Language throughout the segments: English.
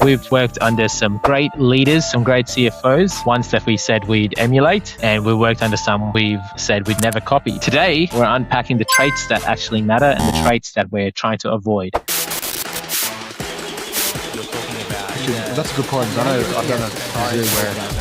We've worked under some great leaders, some great CFOs, ones that we said we'd emulate, and we worked under some we've said we'd never copy. Today, we're unpacking the traits that actually matter and the traits that we're trying to avoid. You're talking about That's a good point. I know I've done a where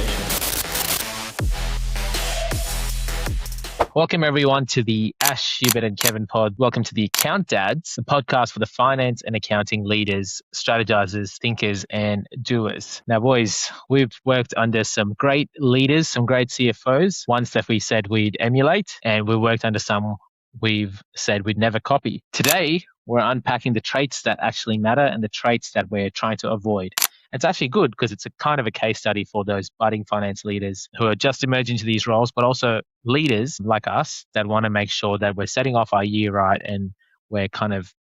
Welcome everyone to the Ash, Hubert and Kevin pod. Welcome to the Accountdads, the podcast for the finance and accounting leaders, strategizers, thinkers, and doers. Now, boys, we've worked under some great leaders, some great CFOs, ones that we said we'd emulate, and we worked under some we've said we'd never copy. Today, we're unpacking the traits that actually matter and the traits that we're trying to avoid. It's actually good because it's a kind of a case study for those budding finance leaders who are just emerging into these roles, but also leaders like us that want to make sure that we're setting off our year right and we're kind of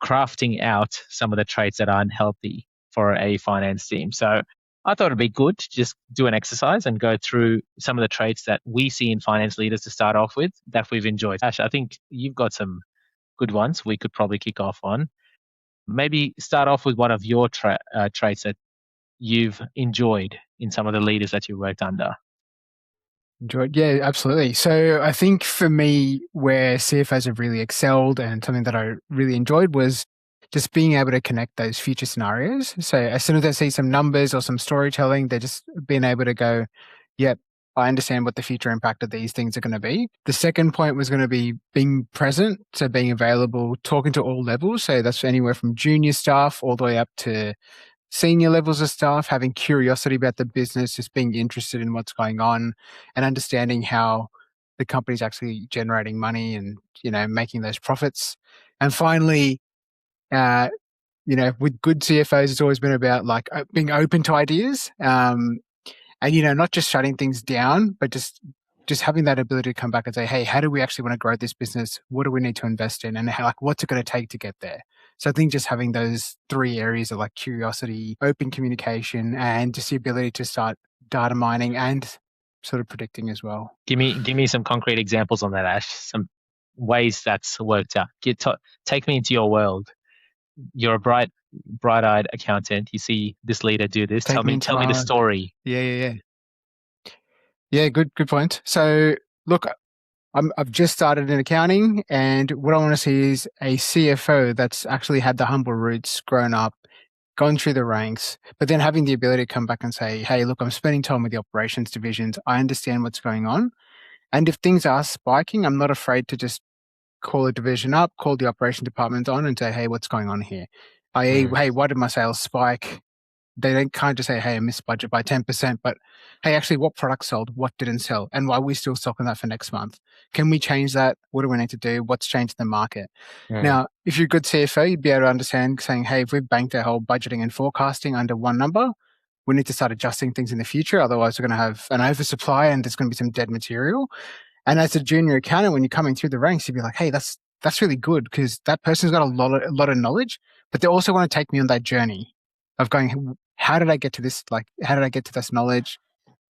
crafting out some of the traits that aren't healthy for a finance team. So I thought it'd be good to just do an exercise and go through some of the traits that we see in finance leaders to start off with that we've enjoyed. Ash, I think you've got some good ones we could probably kick off on. Maybe start off with one of your traits that you've enjoyed in some of the leaders that you worked under. enjoyed. Yeah, absolutely. So I think for me, where CFOs have really excelled and something that I really enjoyed was just being able to connect those future scenarios. So as soon as they see some numbers or some storytelling, they're just being able to go, yep, I understand what the future impact of these things are going to be. The second point was going to be being present, so being available, talking to all levels. So that's anywhere from junior staff all the way up to senior levels of staff, having curiosity about the business, just being interested in what's going on and understanding how the company's actually generating money and, making those profits. And finally, with good CFOs, it's always been about like being open to ideas. And not just shutting things down, but just having that ability to come back and say, hey, how do we actually want to grow this business? What do we need to invest in? And what's it going to take to get there? So I think just having those three areas of like curiosity, open communication, and just the ability to start data mining and sort of predicting as well. Give me some concrete examples on that, Ash. Some ways that's worked out. Take me into your world. You're a bright-eyed accountant. You see this leader do this. Tell me the story. Yeah. Yeah, good point. So look, I've just started in accounting, and what I want to see is a CFO that's actually had the humble roots, grown up, gone through the ranks, but then having the ability to come back and say, hey, look, I'm spending time with the operations divisions. I understand what's going on. And if things are spiking, I'm not afraid to just call a division up, call the operation department on and say, hey, what's going on here? Hey, why did my sales spike? They can't just say, hey, I missed budget by 10%, but hey, actually, what product sold? What didn't sell? And why are we still stocking that for next month? Can we change that? What do we need to do? What's changed in the market? Now, if you're a good CFO, you'd be able to understand saying, hey, if we've banked our whole budgeting and forecasting under one number, we need to start adjusting things in the future. Otherwise, we're going to have an oversupply and there's going to be some dead material. And as a junior accountant, when you're coming through the ranks, you'd be like, hey, that's really good because that person's got a lot of knowledge, but they also want to take me on that journey of going, how did I get to this? Like, how did I get to this knowledge?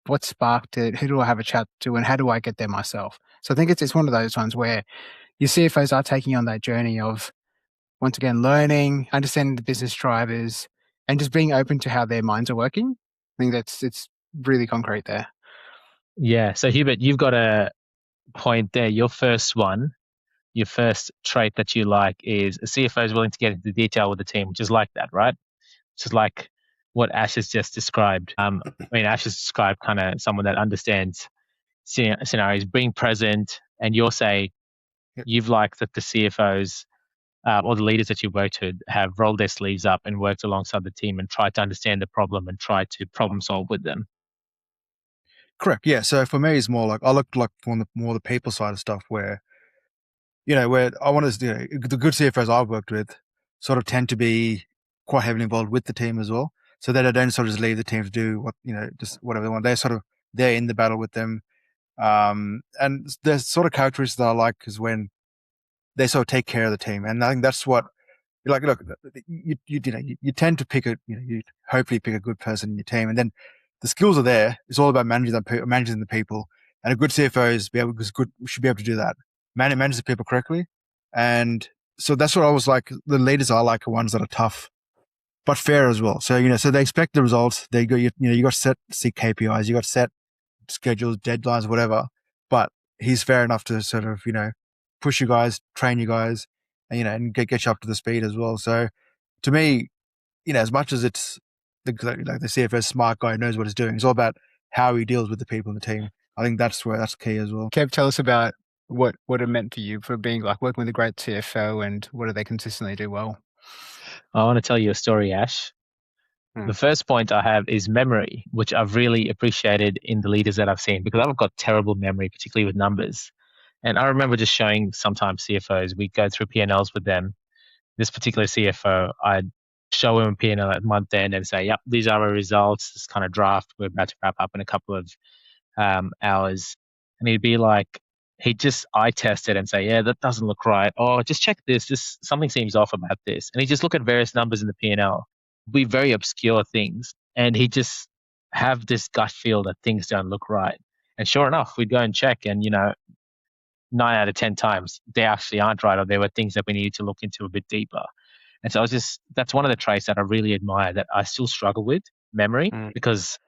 What sparked it? Who do I have a chat to? And how do I get there myself? So I think it's one of those ones where your CFOs are taking on that journey of, once again, learning, understanding the business drivers, and just being open to how their minds are working. I think it's really concrete there. Yeah. So Hubert, you've got a point there. Your first trait that you like is a CFO is willing to get into detail with the team, which is like that, right? Which is like what Ash has just described. Ash has described kind of someone that understands scenarios, being present, and you'll say you've liked that the CFOs or the leaders that you've worked with have rolled their sleeves up and worked alongside the team and tried to understand the problem and try to problem solve with them. Correct. Yeah. So for me, it's more like I look like from more the people side of stuff where I want to, the good CFOs I've worked with sort of tend to be quite heavily involved with the team as well. So that I don't sort of just leave the team to do what, just whatever they want. They're in the battle with them. And there's sort of characteristics that I like is when they sort of take care of the team. And I think that's what, like, look, you tend to pick you hopefully pick a good person in your team, and then the skills are there. It's all about managing the people, and a good CFO should be able to do that. Manage the people correctly, and so that's what I was like. The leaders I like are ones that are tough, but fair as well. So so they expect the results. They go, you got set see KPIs, you got set schedules, deadlines, whatever. But he's fair enough to sort of push you guys, train you guys, and and get you up to the speed as well. So to me, as much as it's the CFO smart guy knows what he's doing, it's all about how he deals with the people in the team. I think that's key as well. Kev, tell us about what it meant for you for being like working with a great CFO, and what do they consistently do well? I want to tell you a story, Ash. The first point I have is memory, which I've really appreciated in the leaders that I've seen, because I've got terrible memory, particularly with numbers. And I remember just showing sometimes CFOs, we go through P&Ls with them. This particular CFO, I'd show him a P&L at month end and say, yep, these are our results. This kind of draft, we're about to wrap up in a couple of hours. And he'd be like, he'd just eye test it and say, yeah, that doesn't look right. Oh, just check this. Something seems off about this. And he'd just look at various numbers in the P&L, be very obscure things. And he'd just have this gut feel that things don't look right. And sure enough, we'd go and check, and 9 out of 10 times they actually aren't right, or there were things that we needed to look into a bit deeper. And so that's one of the traits that I really admire, that I still struggle with, memory, because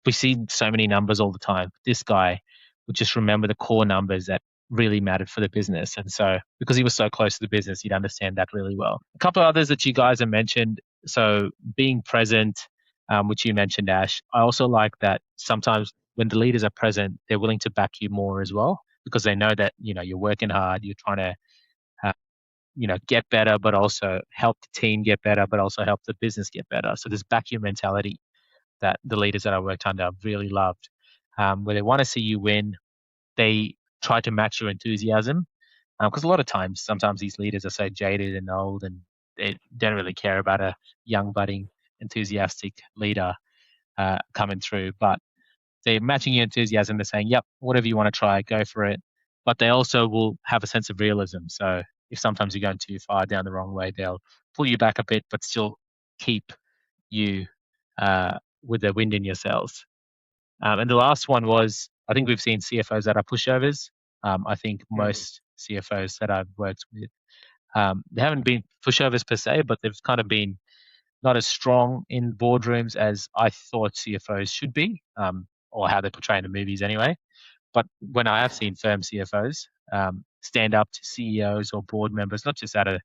we see so many numbers all the time. This guy would just remember the core numbers that really mattered for the business. And so because he was so close to the business, he'd understand that really well. A couple of others that you guys have mentioned. So being present, which you mentioned, Ash. I also like that sometimes when the leaders are present, they're willing to back you more as well, because they know that, you're working hard, you're trying to, get better, but also help the team get better, but also help the business get better. So this back you mentality that the leaders that I worked under really loved, where they want to see you win. They try to match your enthusiasm, because a lot of times, sometimes these leaders are so jaded and old, and they don't really care about a young, budding, enthusiastic leader coming through. But they're matching your enthusiasm. They're saying, yep, whatever you want to try, go for it. But they also will have a sense of realism. So if sometimes you're going too far down the wrong way, they'll pull you back a bit, but still keep you with the wind in your sails. And the last one was, I think we've seen CFOs that are pushovers. I think most CFOs that I've worked with, they haven't been pushovers per se, but they've kind of been not as strong in boardrooms as I thought CFOs should be, or how they portray in the movies anyway. But when I have seen firm CFOs stand up to CEOs or board members, not just out of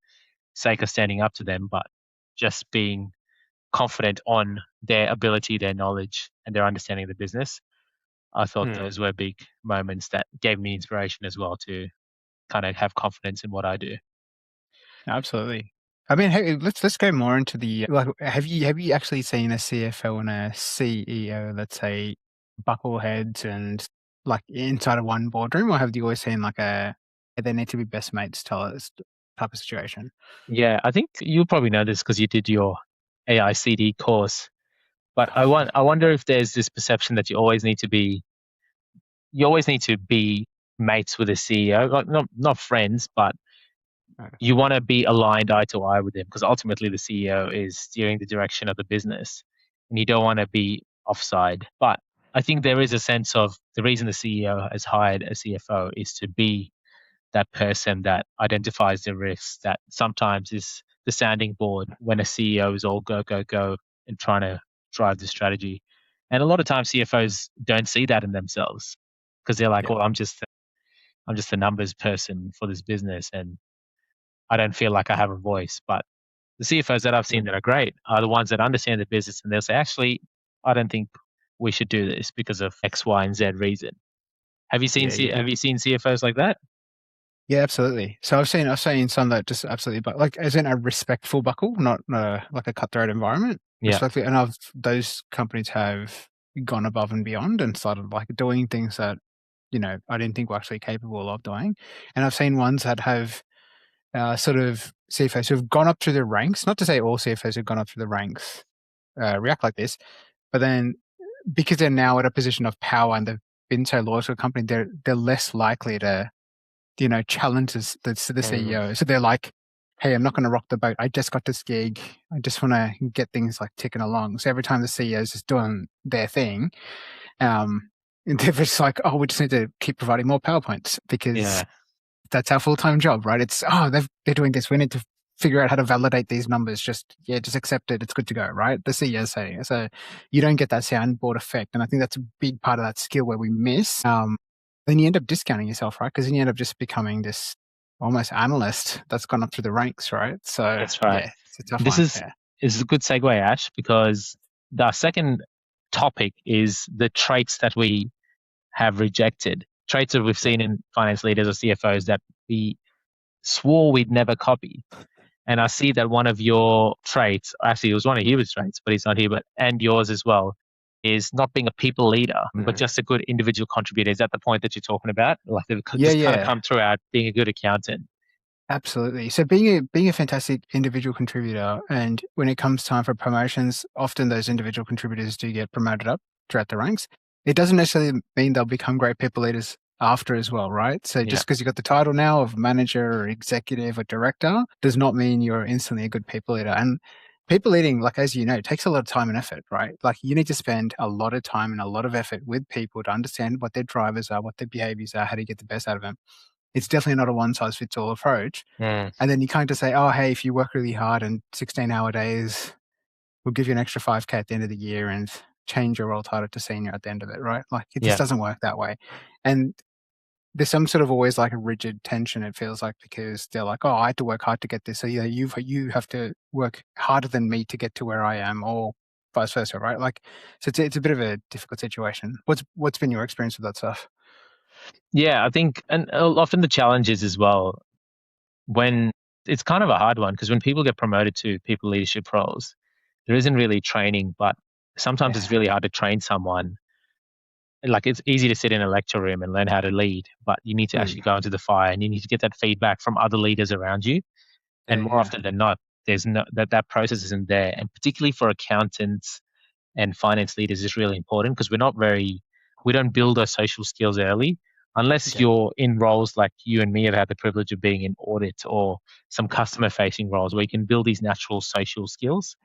sake of standing up to them, but just being confident on their ability, their knowledge, and their understanding of the business, I thought those were big moments that gave me inspiration as well to kind of have confidence in what I do. Absolutely. I mean, hey, let's go more into the like. Have you actually seen a CFO and a CEO, let's say, buckle heads and like inside of one boardroom, or have you always seen like they need to be best mates type of situation? Yeah, I think you probably know this because you did your AICD course. But I wonder if there's this perception that you always need to be mates with a CEO, like not friends, but you want to be aligned eye to eye with him, because ultimately the CEO is steering the direction of the business, and you don't want to be offside. But I think there is a sense of the reason the CEO has hired a CFO is to be that person that identifies the risks, that sometimes is the sounding board when a CEO is all go, go, go and trying to drive the strategy. And a lot of times CFOs don't see that in themselves, because they're like, well, I'm just a numbers person for this business, and I don't feel like I have a voice. But the CFOs that I've seen that are great are the ones that understand the business, and they'll say, actually, I don't think we should do this because of X, Y, and Z reason. Have you seen Have you seen CFOs like that? Yeah, absolutely. So I've seen some that just absolutely, but like as in a respectful buckle, not like a cutthroat environment. Yeah. Respectfully, and those companies have gone above and beyond and started like doing things that I didn't think were actually capable of doing. And I've seen ones that have sort of CFOs who have gone up through the ranks. Not to say all CFOs who've gone up through the ranks react like this, but then because they're now at a position of power and they've been so loyal to a company, they're less likely to challenge the CEO. So they're like, hey, I'm not going to rock the boat. I just got this gig. I just want to get things like ticking along. So every time the CEO is just doing their thing, they're just like, oh, we just need to keep providing more PowerPoints because that's our full-time job, right? It's, they're doing this. We need to figure out how to validate these numbers. Just accept it. It's good to go, right? The CEO is saying it. So you don't get that soundboard effect. And I think that's a big part of that skill where we miss. Then you end up discounting yourself, right? Because then you end up just becoming this almost analyst that's gone up through the ranks, right? So That's right. yeah, it's a tough This one. is Yeah. is a good segue, Ash, because the second topic is the traits that we have rejected. Traits that we've Yeah. seen in finance leaders or CFOs that we swore we'd never copy. And I see that one of your traits, actually, it was one of Hubert's traits, but he's not here, and yours as well, is not being a people leader, but just a good individual contributor. Is that the point that you're talking about? Like, they've just kind of come throughout being a good accountant. Absolutely. So being a fantastic individual contributor, and when it comes time for promotions, often those individual contributors do get promoted up throughout the ranks. It doesn't necessarily mean they'll become great people leaders after as well, right? So just because you got the title now of manager or executive or director does not mean you're instantly a good people leader. And people leading, like, as you know, takes a lot of time and effort, right? Like, you need to spend a lot of time and a lot of effort with people to understand what their drivers are, what their behaviors are, how to get the best out of them. It's definitely not a one size fits all approach. And then you can't just say, oh, hey, if you work really hard and 16-hour days, we'll give you an extra 5K at the end of the year and change your role title to senior at the end of it, right? Like, it just doesn't work that way. And there's some sort of always like a rigid tension, it feels like, because they're like, oh, I had to work hard to get this. So yeah, you have to work harder than me to get to where I am, or vice versa, right? Like, so it's a bit of a difficult situation. What's been your experience with that stuff? Yeah, I think, and often the challenge is as well, when it's kind of a hard one, because when people get promoted to people leadership roles, there isn't really training, but sometimes it's really hard to train someone. Like, it's easy to sit in a lecture room and learn how to lead, but you need to actually go into the fire, and you need to get that feedback from other leaders around you. And more often than not, there's no that process isn't there. And particularly for accountants and finance leaders is really important, because we don't build those social skills early unless you're in roles like you and me have had the privilege of being in audit or some customer facing roles where you can build these natural social skills.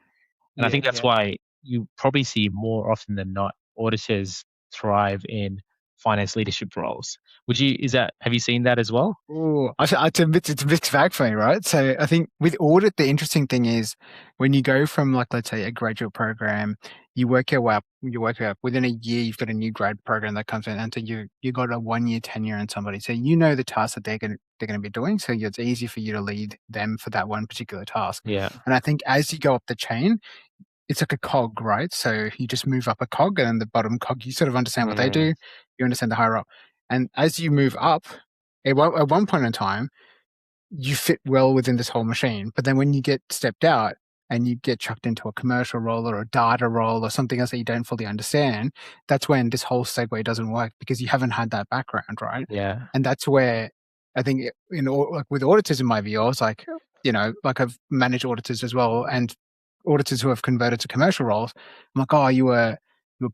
And I think that's why you probably see more often than not auditors thrive in finance leadership roles. Have you seen that as well? Oh, it's a mixed bag for me, right? So I think with audit, the interesting thing is when you go from, like, let's say, a graduate program, you work your way up. Within a year, you've got a new grad program that comes in, and so you got a 1 year tenure in somebody. So you know the task that they're gonna be doing. So it's easy for you to lead them for that one particular task. Yeah. And I think as you go up the chain, it's like a cog, right? So you just move up a cog, and then the bottom cog, you sort of understand what they do. You understand the higher up, and as you move up, at one point in time, you fit well within this whole machine. But then when you get stepped out and you get chucked into a commercial role or a data role or something else that you don't fully understand, that's when this whole segue doesn't work, because you haven't had that background, right? Yeah. And that's where I think, like with auditors, in my view, I was like, like, I've managed auditors as well, and auditors who have converted to commercial roles. I'm like, oh, you a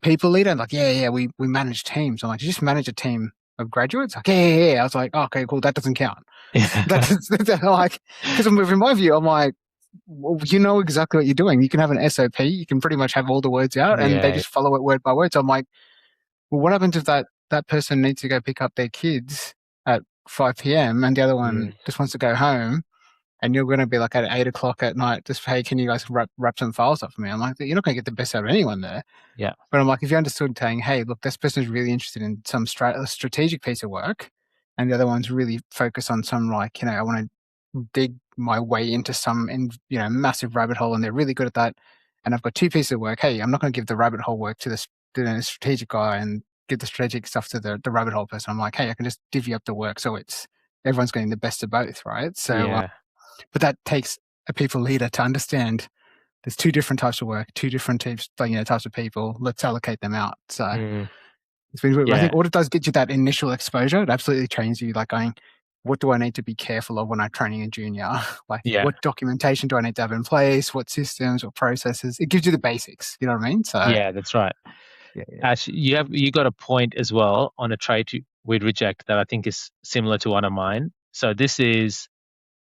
people leader? And like, yeah, we manage teams. I'm like, you just manage a team of graduates? Like, yeah. I was like, oh, okay, cool. That doesn't count. That's like, because in my view, I'm like, well, you know exactly what you're doing. You can have an SOP. You can pretty much have all the words out, and they just follow it word by word. So I'm like, well, what happens if that person needs to go pick up their kids at 5 p.m. and the other one just wants to go home, and you're going to be like at 8 o'clock at night, just, hey, can you guys wrap some files up for me? I'm like, you're not going to get the best out of anyone there. Yeah. But I'm like, if you understood saying, hey, look, this person is really interested in some strategic piece of work, and the other one's really focused on some, like, I want to dig my way into some, massive rabbit hole, and they're really good at that. And I've got two pieces of work. Hey, I'm not going to give the rabbit hole work to the strategic guy and give the strategic stuff to the rabbit hole person. I'm like, hey, I can just divvy up the work, so everyone's getting the best of both, right? So, but that takes a people leader to understand there's two different types of work, two different types of people. Let's allocate them out. So it's been. I think audit does get you that initial exposure. It absolutely trains you, like, going, what do I need to be careful of when I'm training a junior? Like, what documentation do I need to have in place? What systems or processes? It gives you the basics. You know what I mean? So yeah, that's right. Ash, you got a point as well on a trait we'd reject that I think is similar to one of mine. So this is,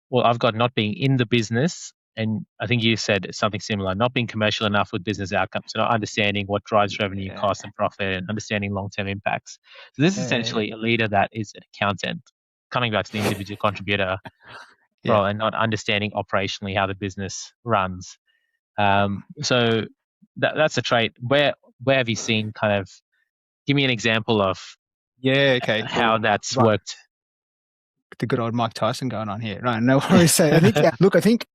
well, I've got not being in the business, and I think you said something similar, not being commercial enough with business outcomes, so not understanding what drives revenue, cost, and profit, and understanding long-term impacts. So this is essentially a leader that is an accountant, coming back to the individual contributor. Yeah. and not understanding operationally how the business runs. So that's a trait. Where have you seen kind of? Give me an example of Yeah. Okay. how Well, that's right. worked. The good old Mike Tyson going on here. Right. No worries. So I think, look, I think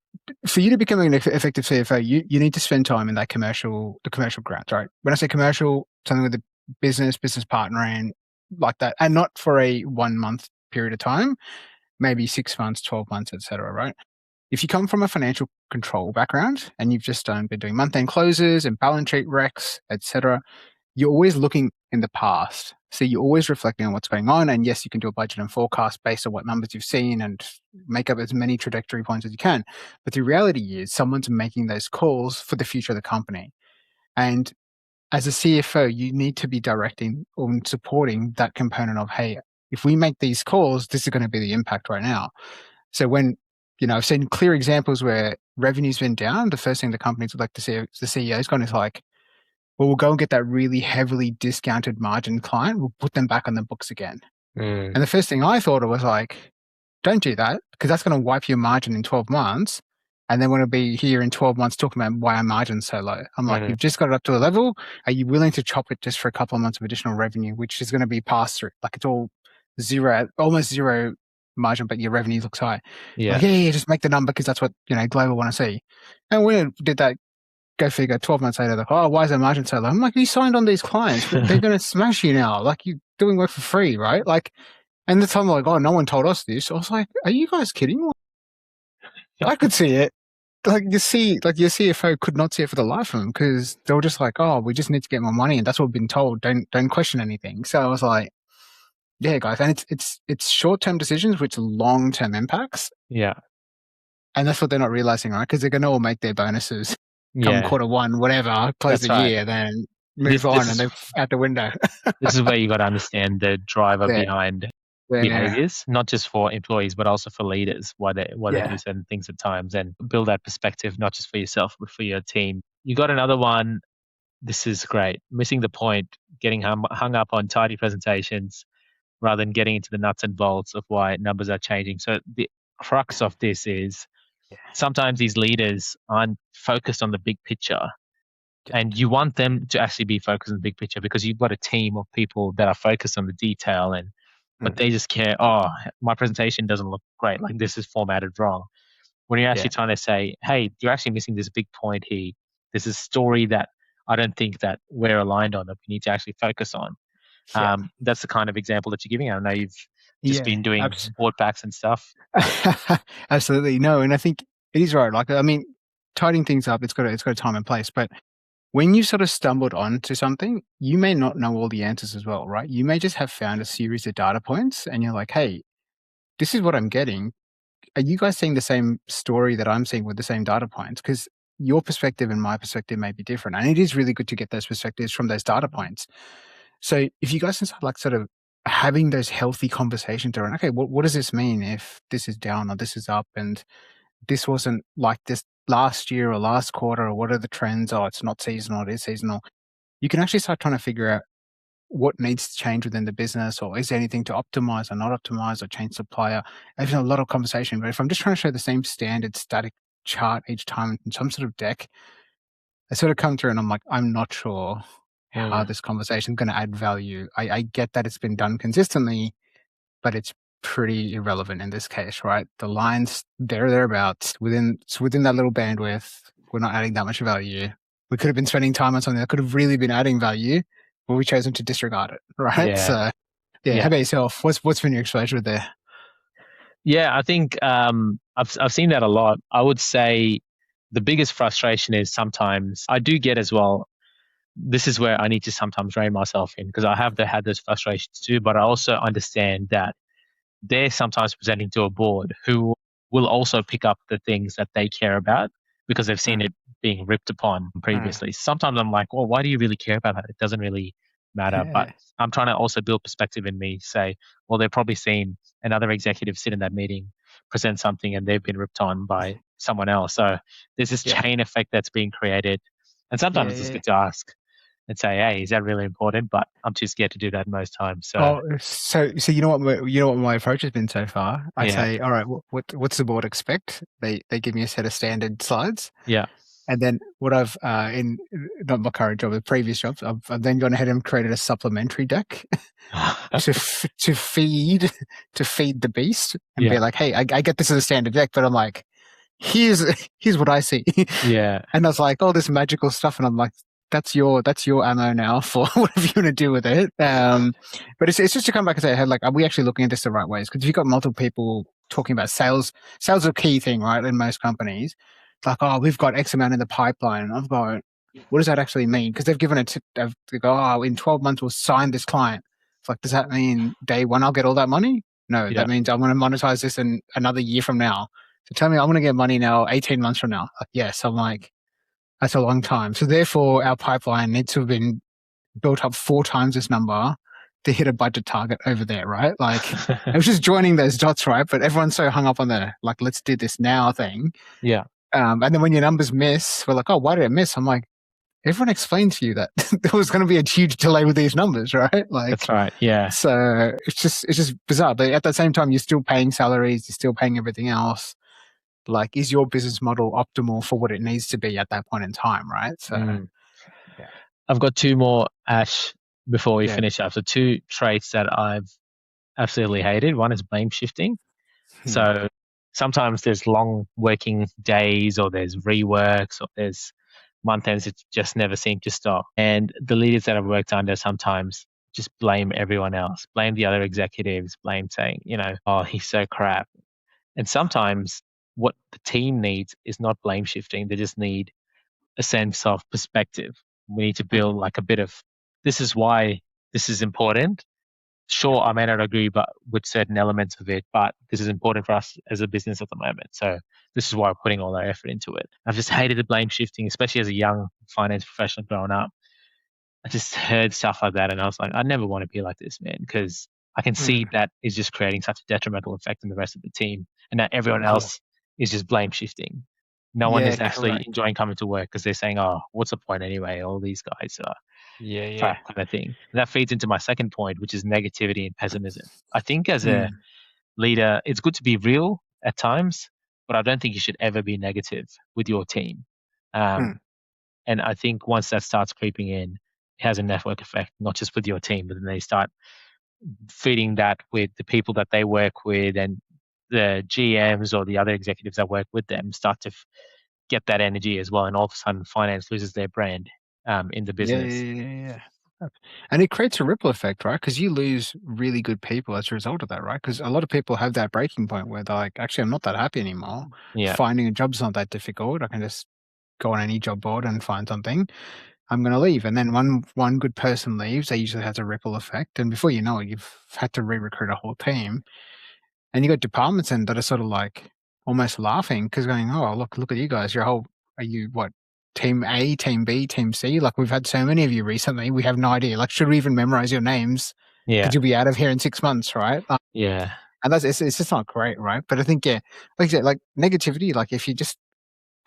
for you to become an effective CFO, you need to spend time in the commercial grounds, right? When I say commercial, something with the business partnering like that, and not for a 1 month period of time, maybe 6 months, 12 months, etc. Right? If you come from a financial control background and you've just been doing month-end closes and balance sheet recs, etc., you're always looking in the past. So you're always reflecting on what's going on. And yes, you can do a budget and forecast based on what numbers you've seen and make up as many trajectory points as you can. But the reality is someone's making those calls for the future of the company. And as a CFO, you need to be directing or supporting that component of, hey, if we make these calls, this is going to be the impact right now. So when, I've seen clear examples where revenue's been down, the first thing the companies would like to see, the CEO's gone is like, well, we'll go and get that really heavily discounted margin client. We'll put them back on the books again. And the first thing I thought was like, don't do that because that's going to wipe your margin in 12 months. And then when it'll be here in 12 months talking about why our margin's so low. I'm like, you've just got it up to a level. Are you willing to chop it just for a couple of months of additional revenue, which is going to be passed through? Like it's all zero, almost zero margin, but your revenue looks high. Yeah. Like, yeah, just make the number because that's what, Global want to see. And when it did that, go figure, 12 months later, like, oh, why is their margin so low? I'm like, you signed on these clients. They're going to smash you now. Like, you're doing work for free, right? Like, and the time like, oh, no one told us this. I was like, are you guys kidding? I could see it. Like, your CFO could not see it for the life of them because they were just like, oh, we just need to get more money. And that's what we've been told. Don't question anything. So I was like, yeah, guys. And it's short-term decisions, which long-term impacts. Yeah. And that's what they're not realizing, right? Because they're going to all make their bonuses come quarter one, whatever, close That's the right. year, then move on and they're out the window. This is where you got to understand the driver behind behaviors, not just for employees, but also for leaders, why they do certain things at times, and build that perspective, not just for yourself, but for your team. You got another one. This is great. Missing the point, getting hung up on tidy presentations rather than getting into the nuts and bolts of why numbers are changing. So the crux of this is sometimes these leaders aren't focused on the big picture. And you want them to actually be focused on the big picture because you've got a team of people that are focused on the detail, but they just care, oh, my presentation doesn't look great. Like this is formatted wrong. When you're actually trying to say, hey, you're actually missing this big point here. This is a story that I don't think that we're aligned on, that we need to actually focus on. That's the kind of example that you're giving. I know you've just been doing board packs and stuff. Absolutely. No, and I think it is right. Like, I mean, tidying things up, it's got a time and place, but when you sort of stumbled onto something, you may not know all the answers as well, right? You may just have found a series of data points and you're like, hey, this is what I'm getting. Are you guys seeing the same story that I'm seeing with the same data points? Because your perspective and my perspective may be different. And it is really good to get those perspectives from those data points. So if you guys can start like sort of having those healthy conversations around, okay, what does this mean if this is down or this is up and this wasn't like this last year or last quarter, or what are the trends? Oh, it's not seasonal, it is seasonal. You can actually start trying to figure out what needs to change within the business, or is there anything to optimize or not optimize or change supplier? There's a lot of conversation, but if I'm just trying to show the same standard static chart each time in some sort of deck, I sort of come through and I'm like, I'm not sure how this conversation is going to add value. I get that it's been done consistently, but it's pretty irrelevant in this case, right? The lines thereabouts within that little bandwidth, we're not adding that much value. We could have been spending time on something that could have really been adding value, but we chosen to disregard it, right? Yeah. So, how about yourself? What's been your exposure there? Yeah, I think I've seen that a lot. I would say the biggest frustration is sometimes I do get as well. This is where I need to sometimes rein myself in because I have had those frustrations too, but I also understand that they're sometimes presenting to a board who will also pick up the things that they care about because they've seen it being ripped upon previously. Sometimes I'm like, well, why do you really care about that? It doesn't really matter. But I'm trying to also build perspective in me, say, well, they've probably seen another executive sit in that meeting, present something, and they've been ripped on by someone else. So there's this chain effect that's being created. And sometimes it's just good to ask. and say, hey, is that really important? But I'm too scared to do that most times. So so you know what my approach has been so far. I yeah, say, all right, what's the board expect? They give me a set of standard slides, yeah, and then what I've in not my current job, but previous jobs, I've then gone ahead and created a supplementary deck to feed the beast and be yeah, like, hey, I get this as a standard deck, but I'm like, here's what I see. yeah, And I was like, all this magical stuff, and I'm like, that's your ammo now for whatever you want to do with it. But it's just to come back and say, hey, like, are we actually looking at this the right ways? Because if you've got multiple people talking about sales is a key thing, right? In most companies, it's like, oh, we've got X amount in the pipeline, and I've got, what does that actually mean? Because they've given it, they go, oh, in 12 months we'll sign this client. It's like, does that mean day one I'll get all that money? No, yeah. that means I'm going to monetize this in another year from now. So tell me I'm going to get money now 18 months from now. Like, yes, I'm like, that's a long time. So therefore, our pipeline needs to have been built up 4 times this number to hit a budget target over there, right? Like, I was just joining those dots, right? But everyone's so hung up on the, like, let's do this now thing. Yeah, And then when your numbers miss, we're like, oh, why did it miss? I'm like, everyone explained to you that there was going to be a huge delay with these numbers, right? Like, that's right. Yeah, so it's just bizarre. But at the same time, you're still paying salaries, you're still paying everything else. Like, is your business model optimal for what it needs to be at that point in time, right? So, yeah, I've got 2 more, Ash, before we yeah, finish up. So 2 traits that I've absolutely hated. One is blame shifting. So sometimes there's long working days, or there's reworks, or there's month ends that just never seem to stop. And the leaders that I've worked under sometimes just blame everyone else, blame the other executives, blame saying, oh, he's so crap. And sometimes what the team needs is not blame shifting. They just need a sense of perspective. We need to build like a bit of, this is why this is important. Sure, I may not agree but with certain elements of it, but this is important for us as a business at the moment. So this is why we're putting all our effort into it. I've just hated the blame shifting, especially as a young finance professional growing up. I just heard stuff like that and I was like, I never want to be like this, man, because I can see that is just creating such a detrimental effect on the rest of the team, and that everyone yeah, else is just blame shifting. No one yeah, is actually correct. enjoying coming to work because they're saying, oh, what's the point anyway? All these guys are Yeah, yeah. crap, kind of thing. And that feeds into my second point, which is negativity and pessimism. I think as a Mm, leader, it's good to be real at times, but I don't think you should ever be negative with your team. mm. Um, and I think once that starts creeping in, it has a network effect, not just with your team, but then they start feeding that with the people that they work with, and the GMs or the other executives that work with them start to get that energy as well. And all of a sudden, finance loses their brand in the Yeah, business. yeah, yeah, yeah. And it creates a ripple effect, right? Because you lose really good people as a result of that, right? Because a lot of people have that breaking point where they're like, actually, I'm not that happy anymore. Yeah, Finding a job's not that difficult. I can just go on any job board and find something. I'm going to leave. And then one good person leaves, that usually has a ripple effect. And before you know it, you've had to re-recruit a whole team. And you got departments in that are sort of like almost laughing because going, oh, look at you guys. Are you what? Team A, Team B, Team C? Like, we've had so many of you recently. We have no idea. Like, should we even memorize your names? yeah, Because you'll be out of here in 6 months, right? yeah, And it's just not great, right? But I think, yeah, like you said, like negativity, like if you're just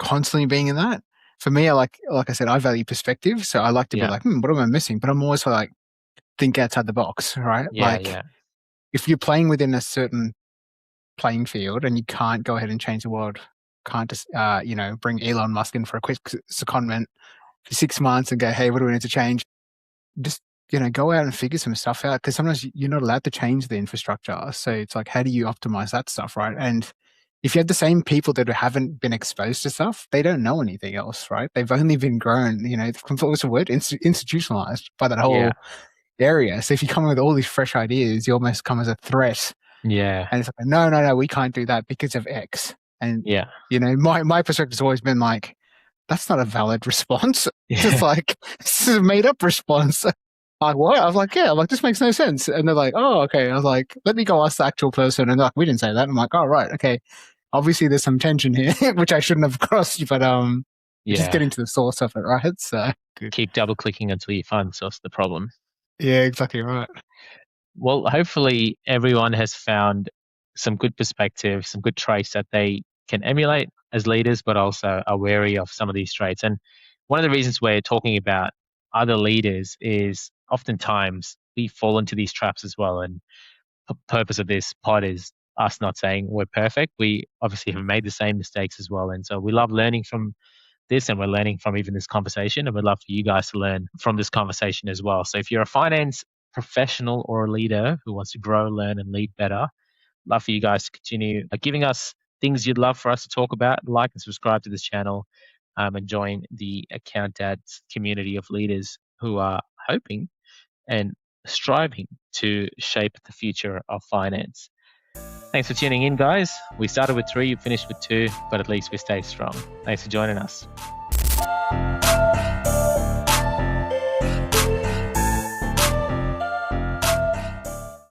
constantly being in that, for me, like I said, I value perspective. So I like to be yeah, like, what am I missing? But I'm also like, think outside the box, right? yeah, Like, yeah, if you're playing within a certain playing field and you can't go ahead and change the world, can't just, bring Elon Musk in for a quick secondment for 6 months and go, hey, what do we need to change? Just, go out and figure some stuff out, because sometimes you're not allowed to change the infrastructure. So it's like, how do you optimize that stuff, right? And if you have the same people that haven't been exposed to stuff, they don't know anything else, right? They've only been grown, what's the word? Institutionalized by that yeah, whole area. So if you come in with all these fresh ideas, you almost come as a threat. yeah, And it's like, no, we can't do that because of X. And, yeah, my perspective has always been like, that's not a valid response. Just yeah, like, this is a made up response. Like, what? I was like, yeah, this makes no sense. And they're like, oh, okay. I was like, let me go ask the actual person. And they're like, we didn't say that. I'm like, oh, right. Okay. Obviously there's some tension here, which I shouldn't have crossed, but, just yeah. getting to the source of it, right? So, good. Keep double clicking until you find the source of the problem. Yeah, exactly right. Well, hopefully everyone has found some good perspective, some good traits that they can emulate as leaders, but also are wary of some of these traits. And one of the reasons we're talking about other leaders is oftentimes we fall into these traps as well. And the purpose of this pod is us not saying we're perfect. We obviously have made the same mistakes as well. And so we love learning from this, and we're learning from even this conversation, and we'd love for you guys to learn from this conversation as well. So if you're a finance professional or a leader who wants to grow, learn, and lead better, love for you guys to continue giving us things you'd love for us to talk about. Like and subscribe to this channel, and join the Accountdads community of leaders who are hoping and striving to shape the future of finance. Thanks for tuning in, guys. We started with 3, finished with 2, but at least we stay strong. Thanks for joining us.